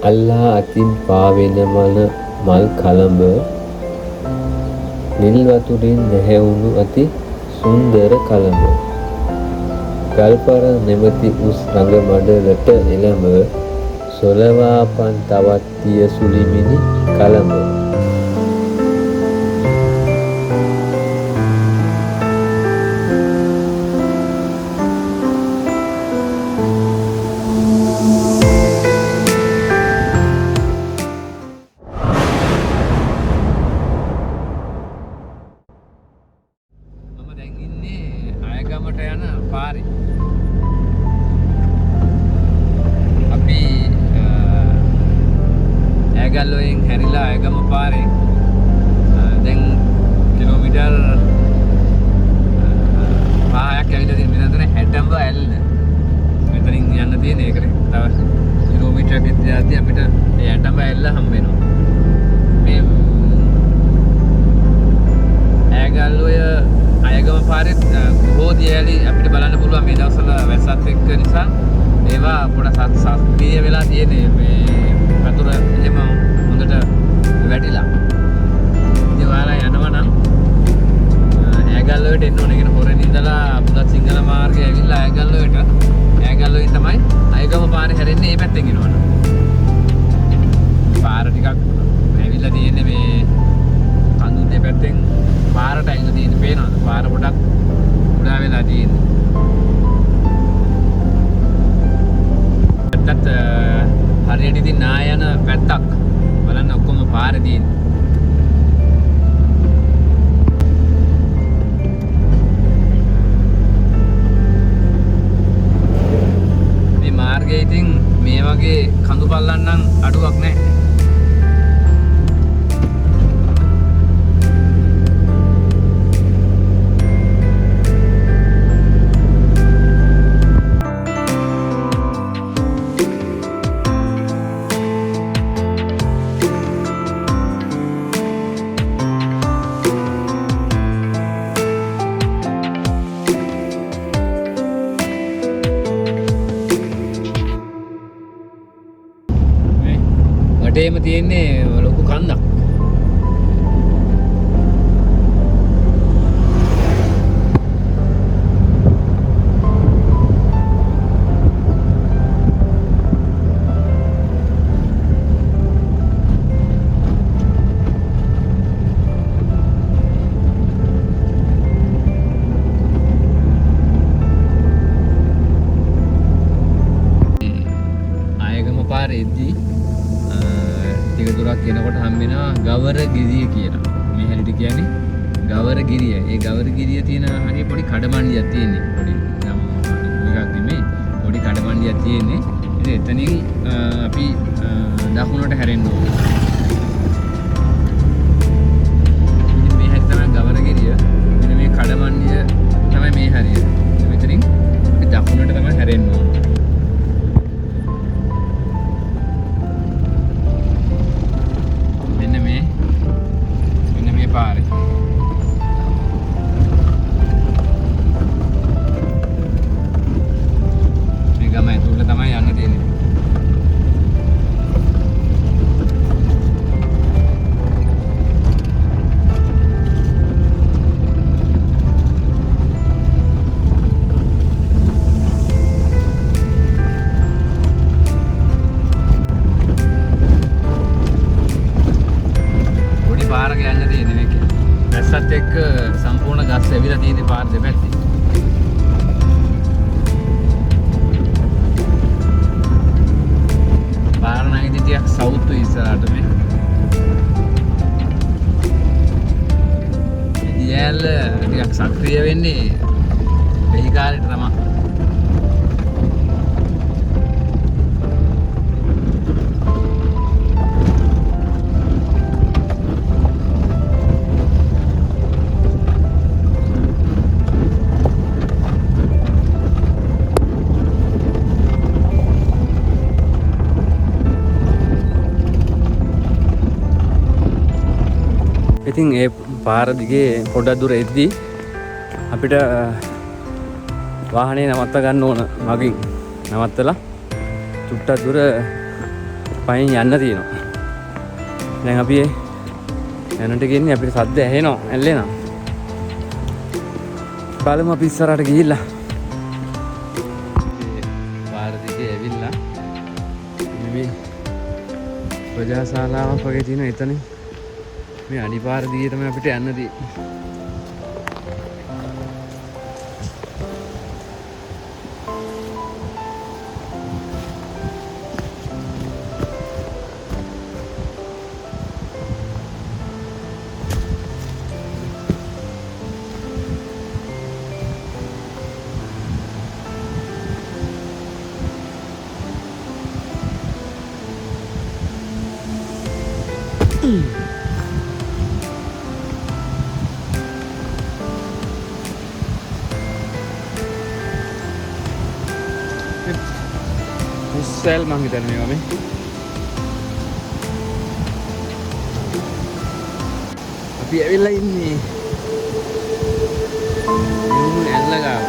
අල්ලා අතින් පාවෙන මල් කළඹ නිල් වතුරින් නැහැවුණු අති සුන්දර කළඹ ගල්පර නැමැති උස් රඟ මඩලට එළඹ සොලවාපන් තවත් තිය සුලිමිනි කළඹ ඇගල්ලෝයෙන් හැරිලා ඇගම පාරේ දැන් කිලෝමීටර් 5ක් ඇවිල්ලා තියෙන මෙතන හැටඹ ඇල්ල මෙතනින් යන්න තියෙන ඒකට තව කිලෝමීටරයක් ඉඳලා අපිට ඒ හැටඹ ඇල්ල හම්බ වෙනවා මේ ඇගල්ලෝය අයගම පාරේ බොහෝ දියැලි අපිට බලන්න පුළුවන් මේ දවස්වල වැස්සත් එක්ක නිසා ඒවා පොඩක් සක්‍රිය වෙලා තියෙන්නේ මේ වතුර එහෙම හොඳට වැටිලා. ඉතින් ඔයාලා යනවා නම් ඇගල්ලෝයට එන්න ඕනේ. කියන හොරෙන් ඉඳලා පුදත් සිංහල මාර්ගය ඇවිල්ලා ඇගල්ලෝයෙන් තමයි අයගම පාරේ හැරෙන්නේ මේ පැත්තෙන් එනවනම්. පාර ටිකක් ඇවිල්ලා තියෙන්නේ මේ කඳුන් දෙපැත්තෙන් පාරට ඇවිල්ලා තියෙන්නේ පේනවද? පාර පොඩක් උඩා වෙලා තියෙන්නේ. පැත්තත් හරියට ඉතින් නා යන පැත්තක් බලන්න ඔක්කොම පාරේ තියෙන්නේ. මේ මාර්ගයේ ඉතින් මේ වගේ කඳු පල්ලම් නම් අඩුවක් නැහැ. වටේම තියෙන්නේ ලොකු කන්දක්. ආයගම පාරේ එද්දී ටික දුරක් යනකොට හම් වෙනවා ගවරගිරිය කියලා. මේ හැලිට කියන්නේ ගවරගිරිය. ඒ ගවරගිරිය තියෙන හරිය පොඩි කඩමණ්ඩියක් තියෙන්නේ. පොඩි එකක් නෙමෙයි. පොඩි කඩමණ්ඩියක් තියෙන්නේ. ඉතින් එතනින් අපි දකුණට හැරෙන්න ඕනේ. ඉතින් මේ හැටි තමයි ගවරගිරිය. මෙන්න මේ කඩමණ්ඩිය තමයි මේ හරිය. මෙතනින් අපි දකුණට තමයි හැරෙන්න ඕනේ. පාරේ මේ ගම ඇතුළට තමයි යන්න තියෙන්නේ. පොඩි පාරක යන්න තියෙන්නේ මේක. වැස්සත් එක්ක සම්පූර්ණ ගස් ඇවිලා තියෙන පාර දෙපැත්තේ. පාර නම් ඉතින් ටිකක් සවුත් ඉස්සරහට මේ. ඉතින් ටිකක් සක්‍රිය වෙන්නේ වෙහි කාලේට තමයි. ඉතින් ඒ පාර දිගේ පොඩක් දුර එද්දී අපිට වාහනේ නවත්ත ගන්න ඕන. මගින් නවත්තලා චුට්ටක් දුර පයින් යන්න තියෙනවා. දැන් අපි යන්නට ගියන්නේ අපිට සද්ද ඇහෙනවා ඇල්ලෙනවා. බලමු අපි ඉස්සරහට ගිහිල්ලා. පාර දිගේ ඇවිල්ලා මේ ප්‍රජාශාලාවක් වගේ තියෙන එතන මේ අනිපාර දිගේ තමයි අපිට යන්න තියෙන්නේ. Sel mang kita nih kami. Tapi ya bila ini, ini enak kan?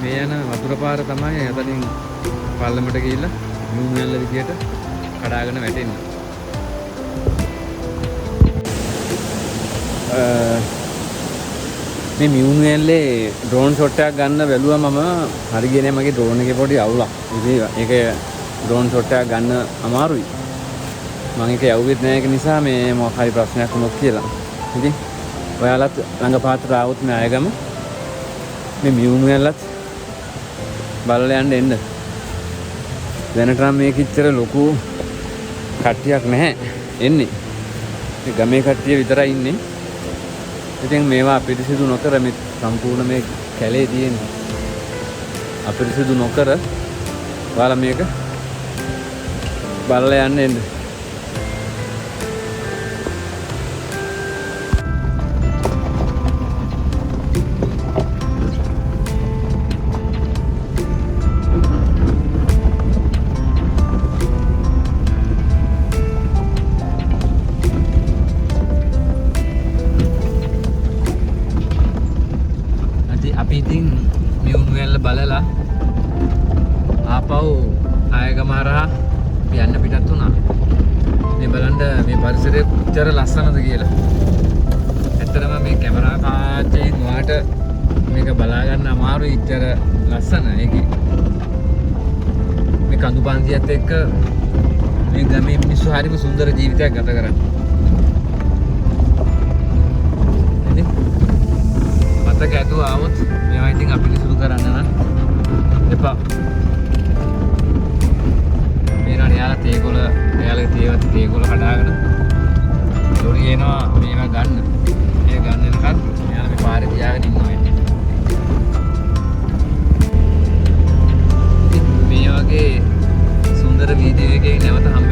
මේ යන වතුර පාර තමයි එතනින් පල්ලමට ගිහිල්ලා මියුන්වැල්ල විදියට කඩාගෙන වැටෙන්නේ. මේ මියුන්වැල්ලේ ඩ්‍රෝන් ෂොට් එකක් ගන්න බැලුවා මම. හරි ගියේ නෑ මගේ ඩ්‍රෝන් එකේ පොඩි අවුලක්. ඉතින් ඒක ඩ්‍රෝන් ෂොට් එකක් ගන්න අමාරුයි. මම ඒක යවුවෙත් නෑ ඒක නිසා මේ මොකක් හරි ප්‍රශ්නයක් වුණොත් කියලා. ඉතින් ඔයාලත් ළඟපාතට ආවොත් මේ අයගම මේ මියුන්වැල්ලත් බලලා යන්න එන්න. දැනට නම් මේක ඉච්චර ලොකු කට්ටියක් නැහැ එන්නේ. මේ ගමේ කට්ටිය විතරයි ඉන්නේ. ඉතින් මේවා අපිරිසිදු නොකර මේ සම්පූර්ණ මේ කැලේ තියෙන අපිරිසිදු නොකර ඔයාලා මේක බලලා යන්න එන්න. අපි ඉතින් මියුන්වැල්ල බලලා ආපහු ආයගම හරහා යන්න පිටත් වුණා. මේ බලන්න මේ පරිසරය කොච්චර ලස්සනද කියලා. ඇත්තටම මේ කැමරා කාචයෙන් වාට මේක බලා ගන්න අමාරුයි. ඉච්චර ලස්සන ඒකේ. මේ කඳු පන්තියත් එක්ක මේ ගමේ මිනිස්සු හරිම සුන්දර ජීවිතයක් ගත කරන්නේ. මතක ඇතුව ආවොත් මේවා ඉතින් අපිරිසුදු කරන්න නම් එපා. මේනවා යාලා තේකොළ යාලගේ තේකොළ කඩාගෙන ලොරි එනවා මේවා ගන්න. මේ ගන්න එනකන් යාලා මේ පාරේ තියාගෙන ඉන්නවා වෙන්නේ. මේ වගේ සුන්දර වීඩියෝ එකකින් නැවත හම්බ